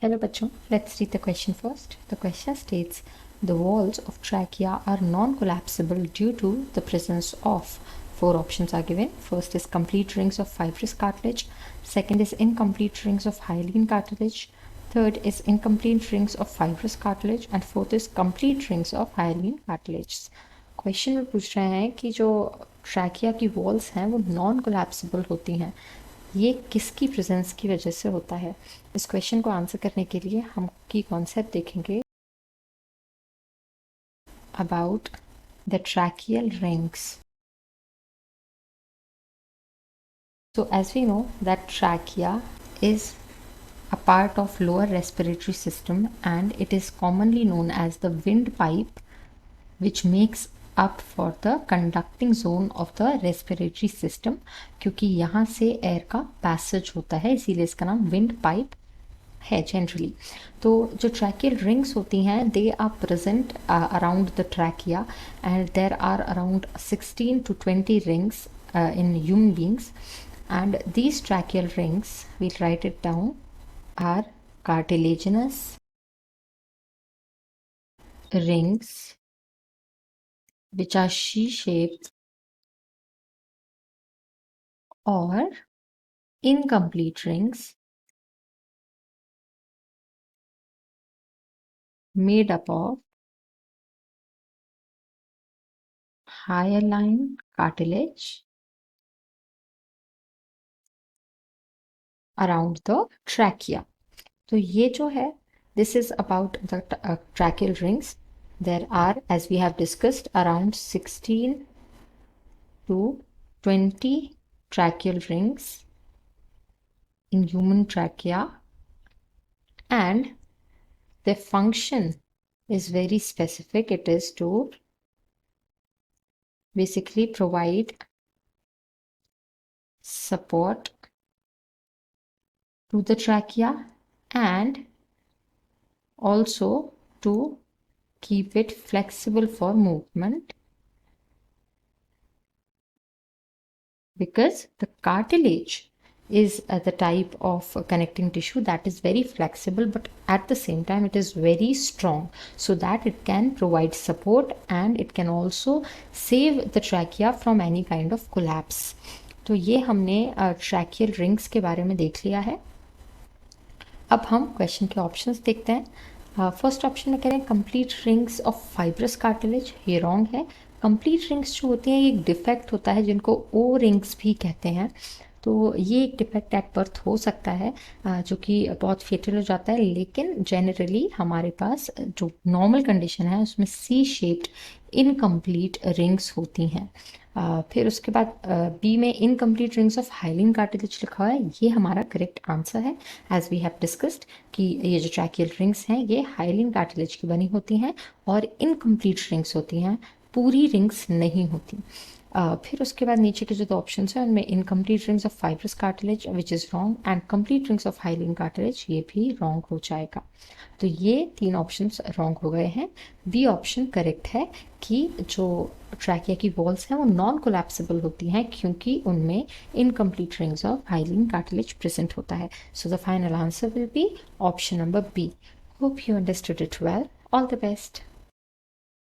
Hello बच्चों, let's read the question first. The question states, the walls of trachea are non-collapsible due to the presence of, four options are given. First is complete rings of fibrous cartilage. Second is incomplete rings of hyaline cartilage. Third is incomplete rings of fibrous cartilage. And fourth is complete rings of hyaline cartilage. Question में पूछ रहे हैं कि जो trachea की walls हैं वो non collapsible होती हैं, ये किसकी प्रेजेंस की वजह से होता है। इस क्वेश्चन को आंसर करने के लिए हम की कॉन्सेप्ट देखेंगे about the tracheal rings. So as we know that trachea is a part of lower respiratory system and it is commonly known as the windpipe which makes up for the conducting zone of the respiratory system, क्योंकि यहाँ से air का passage होता है इसीलिए इसका नाम wind pipe है जनरली। तो जो ट्रैकियल रिंग्स होती हैं they are present around the trachea and there are around 16 to 20 rings in human beings, and these tracheal rings, we'll write it down, are cartilaginous rings which are she-shaped or incomplete rings made up of hyaline cartilage around the trachea. तो ये जो है this is about the tracheal rings. There are, as we have discussed, around 16 to 20 tracheal rings in human trachea, and their function is very specific. It is to basically provide support to the trachea and also to keep it flexible for movement, because the cartilage is the type of connecting tissue that is very flexible, but at the same time it is very strong, so that it can provide support and it can also save the trachea from any kind of collapse. तो ये हमने tracheal rings के बारे में देख लिया है। अब हम क्वेश्चन के ऑप्शंस देखते हैं। फर्स्ट ऑप्शन में कह रहे हैं complete rings of fibrous cartilage, ये रॉन्ग है। कंप्लीट रिंग्स जो होती हैं ये एक डिफेक्ट होता है जिनको ओ रिंग्स भी कहते हैं, तो ये एक डिफेक्ट एट बर्थ हो सकता है जो कि बहुत फेटल हो जाता है, लेकिन जनरली हमारे पास जो नॉर्मल कंडीशन है उसमें सी शेप्ड इनकम्प्लीट रिंग्स होती हैं। फिर उसके बाद बी में incomplete rings of hyaline cartilage लिखा हुआ है, ये हमारा करेक्ट आंसर है। एज वी हैव डिस्कस्ड कि ये जो ट्रैकियल रिंग्स हैं ये हाइलिन कार्टिलेज की बनी होती हैं और इनकम्प्लीट रिंग्स होती हैं, पूरी रिंग्स नहीं होती। फिर उसके बाद नीचे के जो दो ऑप्शन हैं उनमें incomplete rings of fibrous cartilage which is wrong and complete rings of hyaline cartilage, ये भी रॉन्ग हो जाएगा। तो ये तीन ऑप्शंस रॉन्ग हो गए हैं। बी ऑप्शन करेक्ट है कि जो ट्रैकिया की वॉल्स हैं वो नॉन कोलैप्सिबल होती हैं क्योंकि उनमें incomplete rings of hyaline cartilage present होता है। So the final answer will be option number B. Hope you understood it well. All the best.